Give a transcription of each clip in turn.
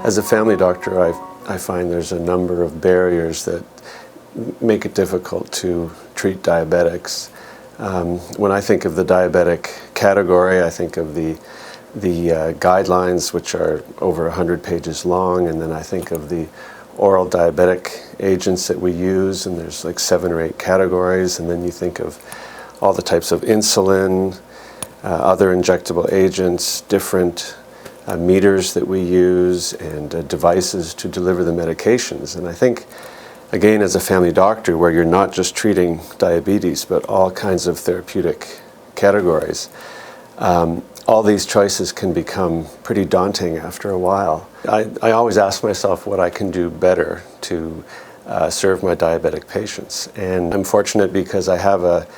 As a family doctor, I find there's a number of barriers that make it difficult to treat diabetics. When I think of the diabetic category, I think of the guidelines, which are over 100 pages long, and then I think of the oral diabetic agents that we use, and there's like 7 or 8 categories, and then you think of all the types of insulin, other injectable agents, different meters that we use, and devices to deliver the medications. And I think, again, as a family doctor, where you're not just treating diabetes, but all kinds of therapeutic categories, all these choices can become pretty daunting after a while. I always ask myself what I can do better to serve my diabetic patients. And I'm fortunate because I have a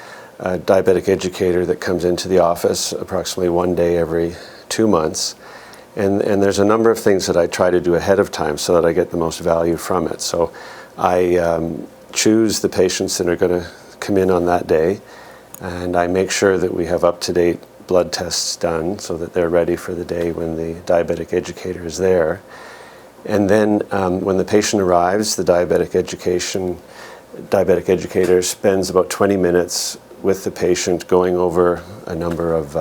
diabetic educator that comes into the office approximately 1 day every 2 months. And there's a number of things that I try to do ahead of time so that I get the most value from it. So I choose the patients that are going to come in on that day, and I make sure that we have up-to-date blood tests done so that they're ready for the day when the diabetic educator is there. And then when the patient arrives, the diabetic educator spends about 20 minutes with the patient going over a number of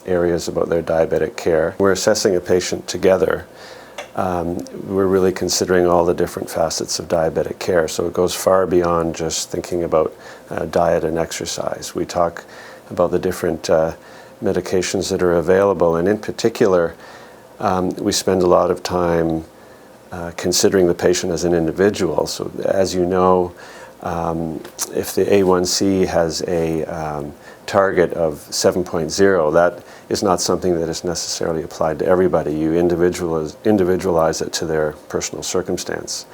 areas about their diabetic care. We're assessing a patient together. We're really considering all the different facets of diabetic care, so it goes far beyond just thinking about diet and exercise. We talk about the different medications that are available, and in particular, we spend a lot of time considering the patient as an individual. So as you know, if the A1C has a target of 7.0, that is not something that is necessarily applied to everybody. You individualize it to their personal circumstance.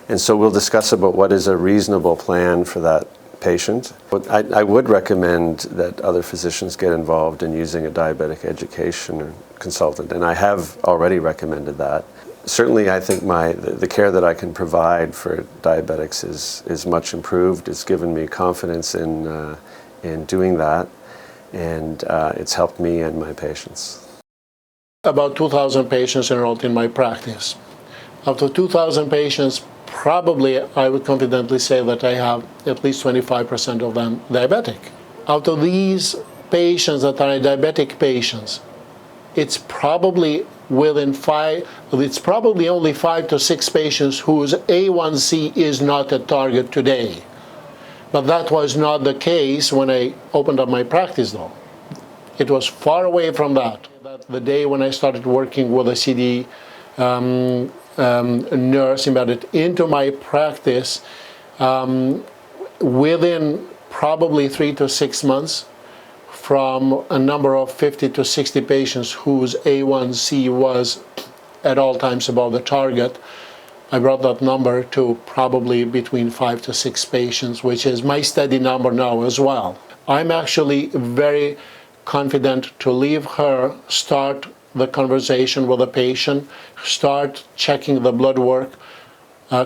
And so we'll discuss about what is a reasonable plan for that patient. I would recommend that other physicians get involved in using a diabetic education consultant, and I have already recommended that. Certainly, I think the care that I can provide for diabetics is much improved. It's given me confidence in doing that, and it's helped me and my patients. About 2,000 patients enrolled in my practice. Out of 2,000 patients, probably I would confidently say that I have at least 25% of them diabetic. Out of these patients that are diabetic patients, it's probably only 5 to 6 patients whose A1C is not at target today. But that was not the case when I opened up my practice, though. It was far away from that. The day when I started working with a CD nurse embedded into my practice, within probably 3 to 6 months, from a number of 50 to 60 patients whose A1C was at all times above the target, I brought that number to probably between 5 to 6 patients, which is my steady number now as well. I'm actually very confident to leave her start the conversation with the patient, start checking the blood work,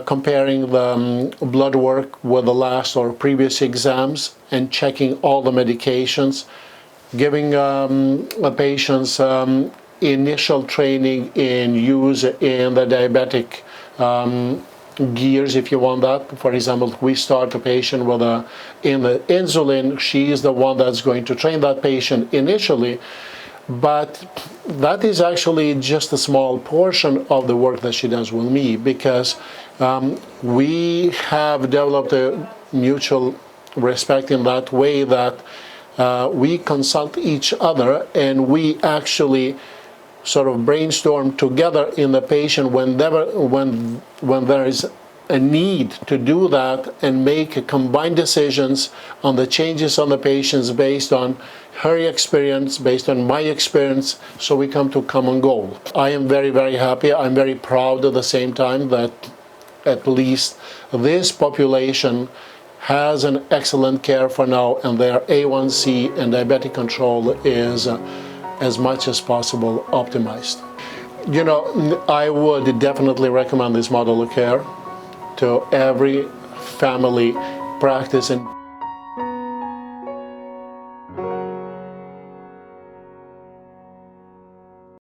comparing the blood work with the last or previous exams, and checking all the medications, giving the patients initial training in use in the diabetic gears, if you want that. For example, we start a patient with in the insulin. She is the one that's going to train that patient initially, but that is actually just a small portion of the work that she does with me, because we have developed a mutual respect in that way that we consult each other, and we actually sort of brainstorm together in the patient when there is a need to do that, and make combined decisions on the changes on the patients based on her experience, based on my experience, so we come to a common goal. I am very, very happy. I'm very proud at the same time that at least this population has an excellent care for now, and their A1C and diabetic control is as much as possible optimized. You know, I would definitely recommend this model of care to every family practice. And